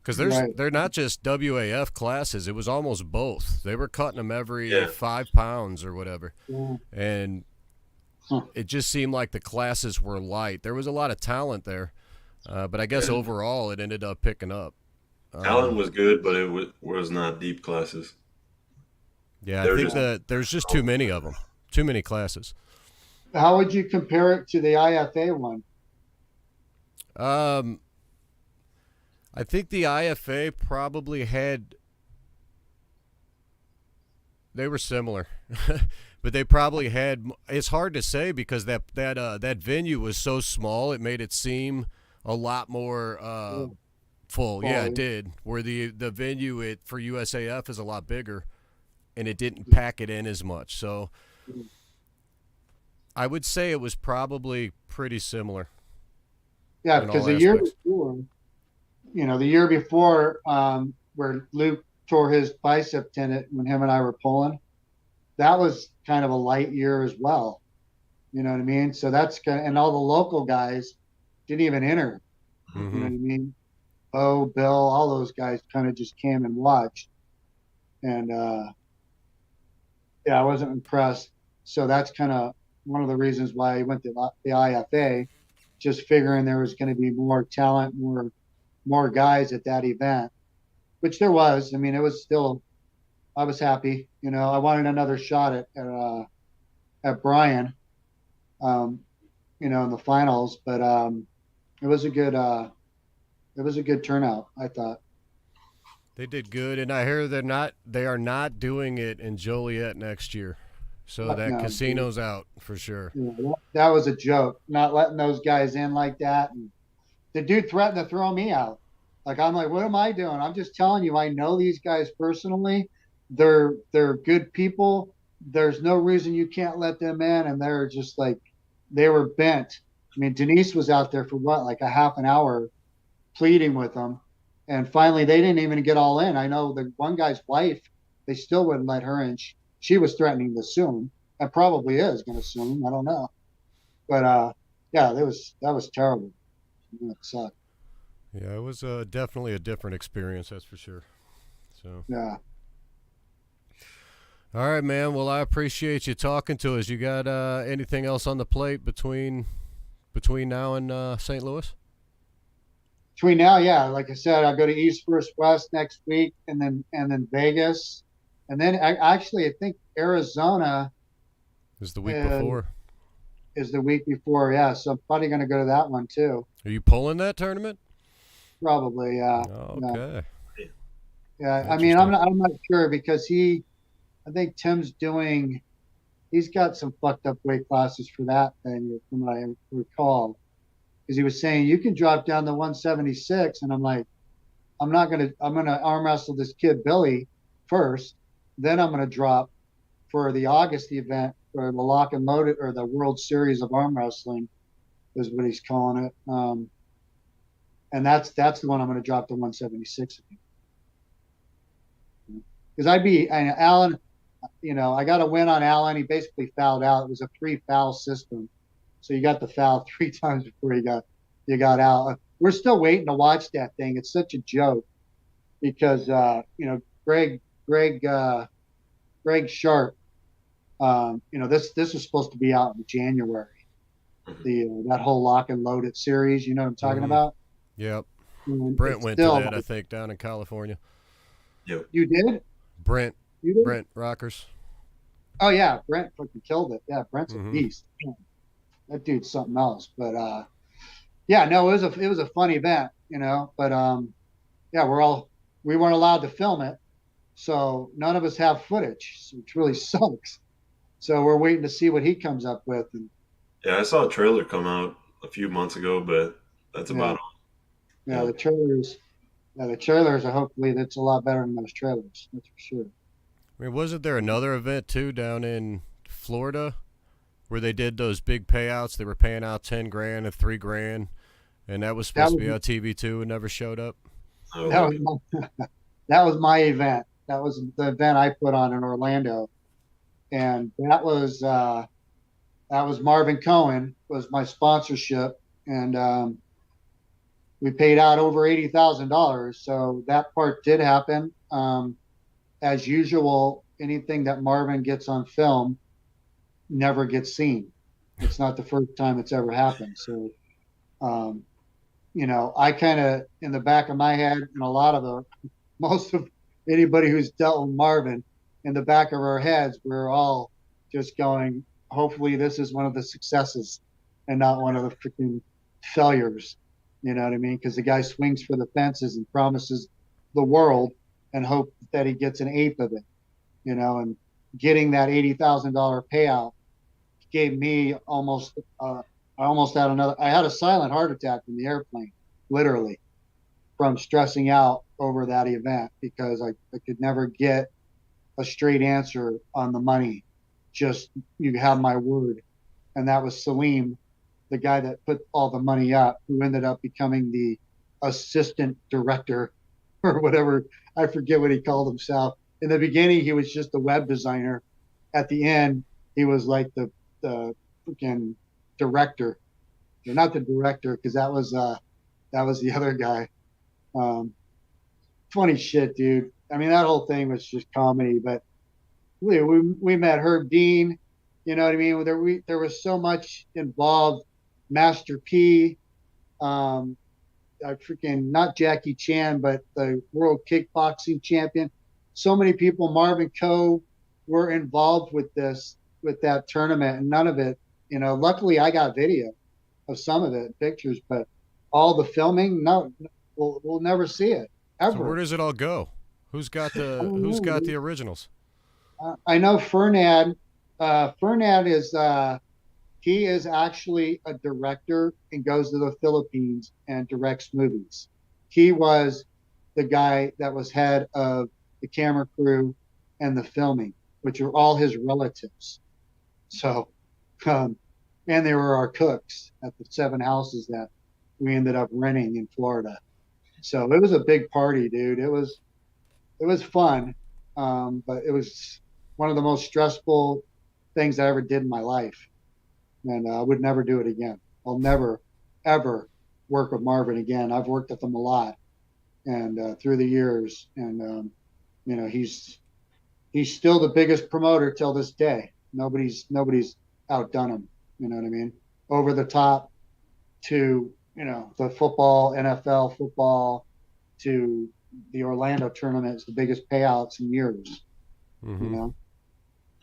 Because Right. they're not just WAF classes. It was almost both. They were cutting them every Yeah. 5 pounds or whatever, Yeah. and Huh. it just seemed like the classes were light. There was a lot of talent there, but I guess Yeah. overall it ended up picking up. Talent Um, was good, but it was not deep classes. yeah, I They were think just that there's just too many of them, too many classes. How would you compare it to the IFA one? Um, I think the IFA probably had they were similar, but they probably had. It's hard to say because that venue was so small. It made it seem a lot more Yeah. full. Yeah, it Quality. did. Where the venue for USAF is a lot bigger, and it didn't pack it in as much. So I would say it was probably pretty similar Yeah, in because all the year aspects. before, the year before, where Luke tore his bicep tendon when him and I were pulling, that was kind of a light year as well. You know what I mean? So that's kind of, and all the local guys didn't even enter. You know Hmm. what I mean? Oh, Bill, all those guys kind of just came and watched. And yeah, I wasn't impressed. So that's kind of one of the reasons why I went to the IFA, just figuring there was going to be more talent, more guys at that event, which there was. I mean, it was still. I was happy. I wanted another shot at Brian, um, in the finals, but it was a good turnout. I thought. They did good, and I hear they are not doing it in Joliet next year, so that No, casino's out for sure. that was a joke. Not letting those guys in like that, and the dude threatened to throw me out. Like I'm like, what am I doing? I'm just telling you, I know these guys personally. They're good people. There's no reason you can't let them in, and they're just like they were bent. I mean, Denise was out there for what, like a half an hour, pleading with them, and finally they didn't even get all in. I know the one guy's wife, they still wouldn't let her in. She was threatening to sue him, and probably is going to sue him. I don't know, but yeah, that was terrible. It sucked. Yeah, it was definitely a different experience, that's for sure. So, Yeah. all right, man. Well, I appreciate you talking to us. You got anything else on the plate between now and St. Louis? Between now, yeah, like I said, I go to East First West next week, and then Vegas, and then I think Arizona Is the week is, before? is the week before. Yeah, so I'm probably going to go to that one too. Are you pulling that tournament? Probably, yeah, yeah, Okay, yeah. I mean, interesting. I'm not sure because I think Tim's doing. He's got some fucked up weight classes for that thing, from what I recall. Because he was saying you can drop down to 176, and I'm like, I'm gonna arm wrestle this kid Billy first, then I'm gonna drop for the August event for the lock and loaded or the World Series of Arm Wrestling is what he's calling it. And that's the one I'm gonna drop to 176 again. Because and Alan, I got a win on Alan. He basically fouled out. It was a 3-foul system, so you got the foul 3 times before you got out. We're still waiting to watch that thing. It's such a joke because Greg Greg Greg Sharp. This was supposed to be out in January. That whole lock and load it series. You know what I'm talking Mm-hmm. about? Yep. And Brent it's went to still that, I like, think, down in California. Yep. you did. Brent, You did. Brent Rockers. Oh yeah, Brent fucking killed it. Yeah, Brent's a Mm-hmm. beast. Yeah, that dude's something else. But yeah, no, it was a fun event, But yeah, we weren't allowed to film it, so none of us have footage, which really sucks. So we're waiting to see what he comes up with, and Yeah, I saw a trailer come out a few months ago, but that's yeah, about yeah, all. the trailers, the trailers are hopefully that's a lot better than those trailers. That's for sure. I mean, wasn't there another event too down in Florida where they did those big payouts? They were paying out 10 grand and 3 grand, and that was That supposed to was be on TV too, and never showed up. Oh, that okay. was that was my event. That was the event I put on in Orlando, and that was Marvin Cohen was my sponsorship, and we paid out over $80,000. So that part did happen. As usual, anything that Marvin gets on film never gets seen. It's not the first time it's ever happened. So, um, I kind of in the back of my head, and a lot of most of anybody who's dealt with Marvin, in the back of our heads, we're all just going, hopefully this is one of the successes and not one of the freaking failures. You know what I mean? Because the guy swings for the fences and promises the world and hope that he gets an eighth of it, and getting that $80,000 payout gave me I almost had I had a silent heart attack in the airplane, literally, from stressing out over that event because I could never get a straight answer on the money. Just, you have my word. And that was Salim, the guy that put all the money up, who ended up becoming the assistant director or whatever. I forget what he called himself. In the beginning, he was just a web designer. At the end, he was like the freaking director. Not the director, because that was the other guy. Um, Funny shit, dude. I mean, that whole thing was just comedy. But we met Herb Dean. You know what I mean? There was so much involved. Master P. Um, I freaking not Jackie Chan, but the world kickboxing champion. So many people. Marvin Coe were involved with that tournament, and none of it. Luckily I got video of some of it, pictures, but all the filming, no, we'll never see it So where ever. does it all go? I don't Who's know, got dude. the originals? I know Fernand. Fernand he is actually a director and goes to the Philippines and directs movies. He was the guy that was head of the camera crew and the filming, which are all his relatives. So, um, and they were our cooks at the 7 houses that we ended up renting in Florida. So it was a big party, dude. It was fun, but it was one of the most stressful things I ever did in my life, and I would never do it again. I'll never, ever work with Marvin again. I've worked with him a lot, and through the years, and you know, he's still the biggest promoter till this day. Nobody's outdone him. You know what I mean? Over the top to, you know, the football, NFL football, to the Orlando tournament is the biggest payouts in years. You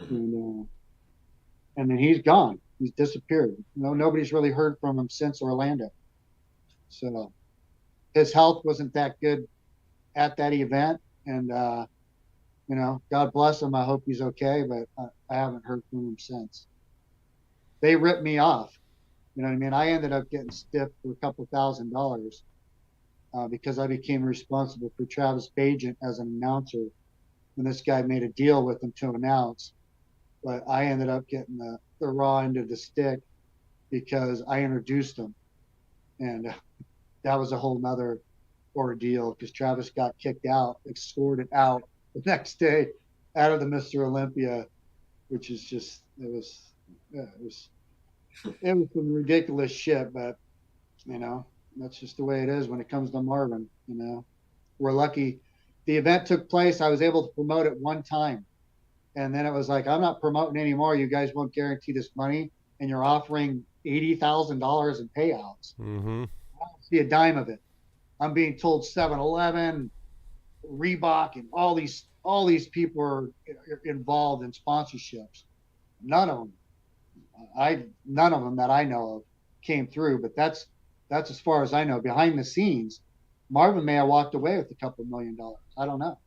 know, and then he's gone. He's disappeared. You know, nobody's really heard from him since Orlando. So his health wasn't that good at that event, and you know, God bless him. I hope he's okay, but I haven't heard from him since. They ripped me off. You know what I mean? I ended up getting stiffed for a couple $1,000 because I became responsible for Travis Bagent as an announcer. And this guy made a deal with him to announce, but I ended up getting the raw end of the stick because I introduced him, and that was a whole nother ordeal because Travis got kicked out, escorted out the next day out of the Mr. Olympia, which is just it was some ridiculous shit, but you know, that's just the way it is when it comes to Marvin. You know, we're lucky. The event took place. I was able to promote it one time, and then it was like, I'm not promoting anymore. You guys won't guarantee this money, and you're offering $80,000 in payouts. Mm-hmm. I don't see a dime of it. I'm being told 7-Eleven, Reebok, and all these people are involved in sponsorships. None of them that I know of came through, but that's as far as I know. Behind the scenes, Marvin may have walked away with a couple $1 million. I don't know.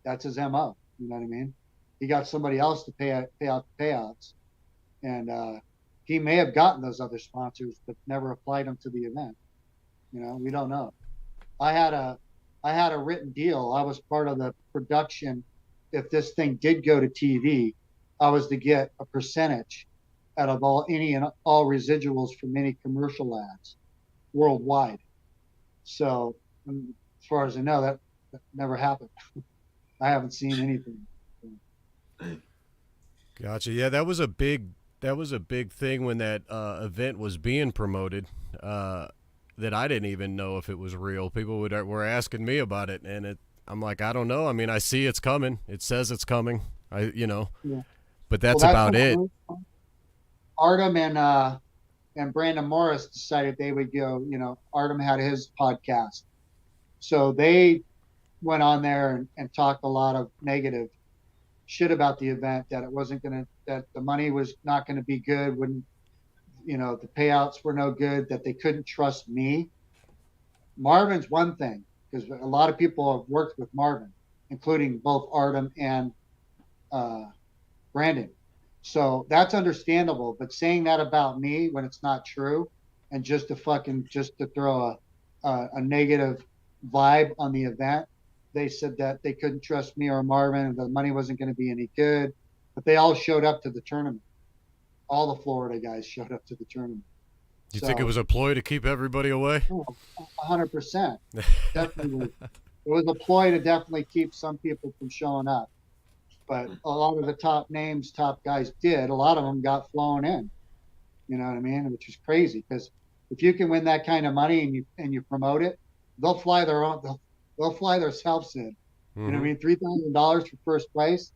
That's his MO. You know what I mean? He got somebody else to pay out the payouts, and he may have gotten those other sponsors, but never applied them to the event. You know, we don't know. I had a written deal. I was part of the production. If this thing did go to TV, I was to get a percentage out of all residuals from any commercial ads worldwide. So as far as I know, that never happened. I haven't seen anything. Gotcha. Yeah, that was a big thing when that event was being promoted. That I didn't even know if it was real. People were asking me about it, and I'm like, I don't know. I mean, I see it's coming. It says it's coming. Yeah. But that's about it. Artem and Brandon Morris decided they would go. You know, Artem had his podcast, so they went on there and talked a lot of negative shit about the event. That it wasn't gonna. That the money was not going to be good. Wouldn't. You know, the payouts were no good, that they couldn't trust me. Marvin's one thing, because a lot of people have worked with Marvin, including both Artem and Brandon. So that's understandable. But saying that about me when it's not true, and just to throw a negative vibe on the event, they said that they couldn't trust me or Marvin, and the money wasn't going to be any good. But they all showed up to the tournament. All the Florida guys showed up to the tournament. Do you think it was a ploy to keep everybody away? 100%. Definitely. It was a ploy to definitely keep some people from showing up. But a lot of the top guys did. A lot of them got flown in. You know what I mean? Which is crazy, because if you can win that kind of money and you promote it, they'll fly themselves in. Mm-hmm. You know what I mean? $3,000 for first place.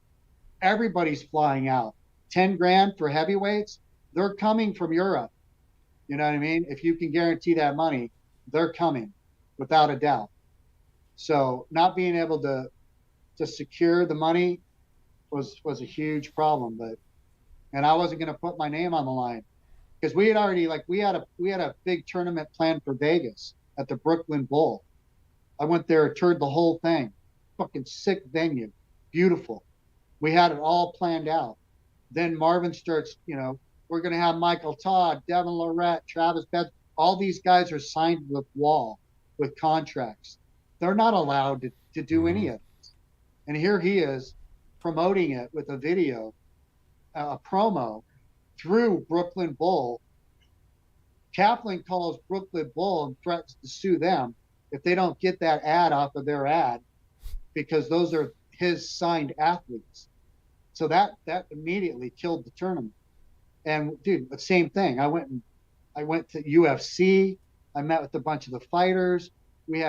Everybody's flying out. 10 grand for heavyweights, they're coming from Europe. You know what I mean? If you can guarantee that money, they're coming without a doubt. So not being able to secure the money was a huge problem. And I wasn't going to put my name on the line because we had already, we had a big tournament planned for Vegas at the Brooklyn Bowl. I went there, toured the whole thing. Fucking sick venue, beautiful. We had it all planned out. Then Marvin starts, you know, we're going to have Michael Todd, Devin Lorette, Travis Betts. All these guys are signed with Wall with contracts. They're not allowed to do any of this. And here he is promoting it with a video, a promo through Brooklyn Bull. Kaplan calls Brooklyn Bull and threatens to sue them if they don't get that ad off of their ad, because those are his signed athletes. So that immediately killed the tournament. And dude, the same thing. I went to UFC. I met with a bunch of the fighters. We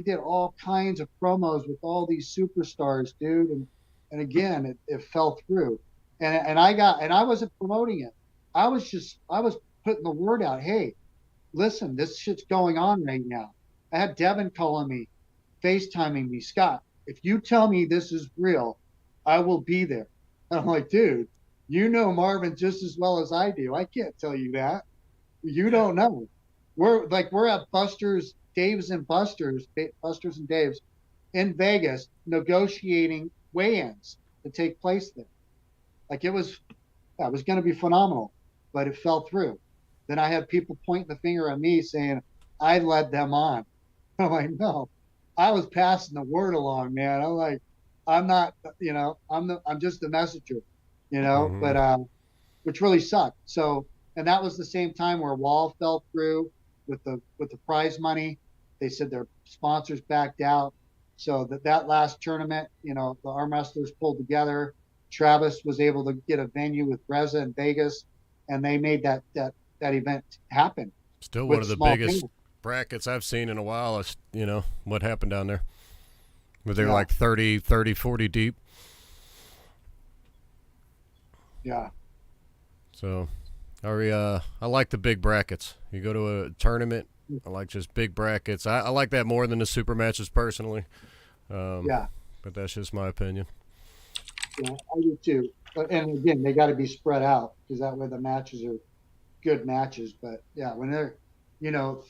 did all kinds of promos with all these superstars, dude. And again, it fell through. And I wasn't promoting it. I was putting the word out. Hey, listen, this shit's going on right now. I had Devin calling me, FaceTiming me, Scott, if you tell me this is real, I will be there. And I'm like, dude, you know Marvin just as well as I do. I can't tell you that. You don't know. We're at Dave's and Buster's and Dave's in Vegas negotiating weigh-ins to take place there. Like it was going to be phenomenal, but it fell through. Then I had people pointing the finger at me saying I led them on. I'm like, no, I was passing the word along, man. I'm like, I'm not, I'm just the messenger, Mm-hmm. but which really sucked. So, and that was the same time where Wall fell through with the prize money. They said their sponsors backed out. So that last tournament, the arm wrestlers pulled together. Travis was able to get a venue with Reza in Vegas, and they made that event happen. Still one With of the small biggest things. brackets I've seen in a while. What happened down there. Were they Yeah. like 30, 40 deep? Yeah. So, I like the big brackets. You go to a tournament, I like just big brackets. I like that more than the super matches personally. Yeah. But that's just my opinion. Yeah, I do too. And again, they got to be spread out because that way the matches are good matches. But yeah, when they're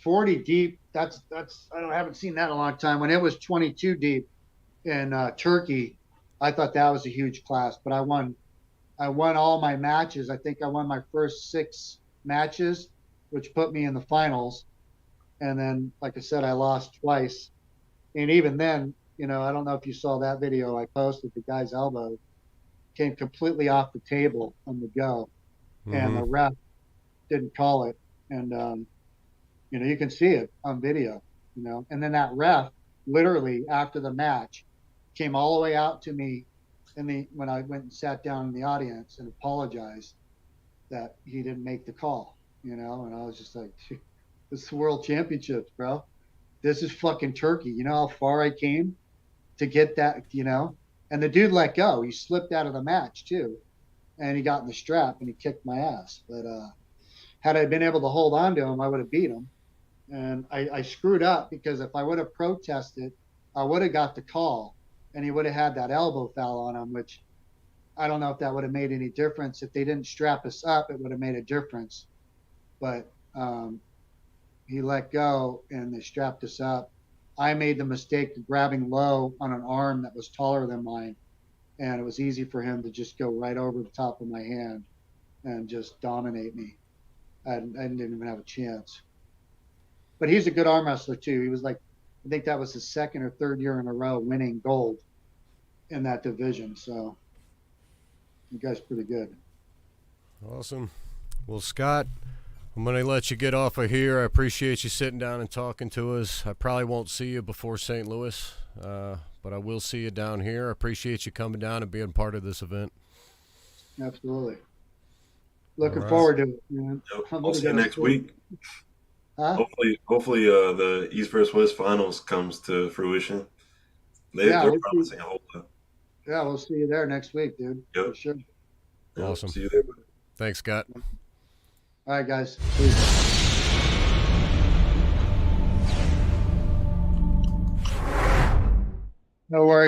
40 deep, that's I haven't seen that in a long time. When it was 22 deep in Turkey, I thought that was a huge class. But I won all my matches. I think I won my first 6 matches, which put me in the finals. And then, like I said, I lost twice. And even then, I don't know if you saw that video I posted. The guy's elbow came completely off the table on the go, and Mm-hmm. the ref didn't call it. And you can see it on video. And then that ref, literally after the match, came all the way out to me, when I went and sat down in the audience and apologized that he didn't make the call. And I was just like, this is World Championships, bro. This is fucking Turkey. You know how far I came to get that, And the dude let go. He slipped out of the match too. And he got in the strap and he kicked my ass. But had I been able to hold on to him, I would have beat him. And I screwed up because if I would have protested, I would have got the call and he would have had that elbow foul on him, which I don't know if that would have made any difference. If they didn't strap us up, it would have made a difference. But he let go and they strapped us up. I made the mistake of grabbing low on an arm that was taller than mine. And it was easy for him to just go right over the top of my hand and just dominate me. I didn't even have a chance. But he's a good arm wrestler too. He was like, I think that was his 2nd or 3rd year in a row winning gold in that division. So the guy's pretty good. Awesome. Well, Scott, I'm going to let you get off of here. I appreciate you sitting down and talking to us. I probably won't see you before St. Louis, but I will see you down here. I appreciate you coming down and being part of this event. Absolutely. Looking right. forward to it, man. I'll see you next week. Huh? Hopefully, the East versus West finals comes to fruition. They're promising a whole lot. Yeah, we'll see you there next week, dude. Yep. For sure. Yep, Awesome. see you there. Thanks, Scott. All right, guys. Peace. No worries.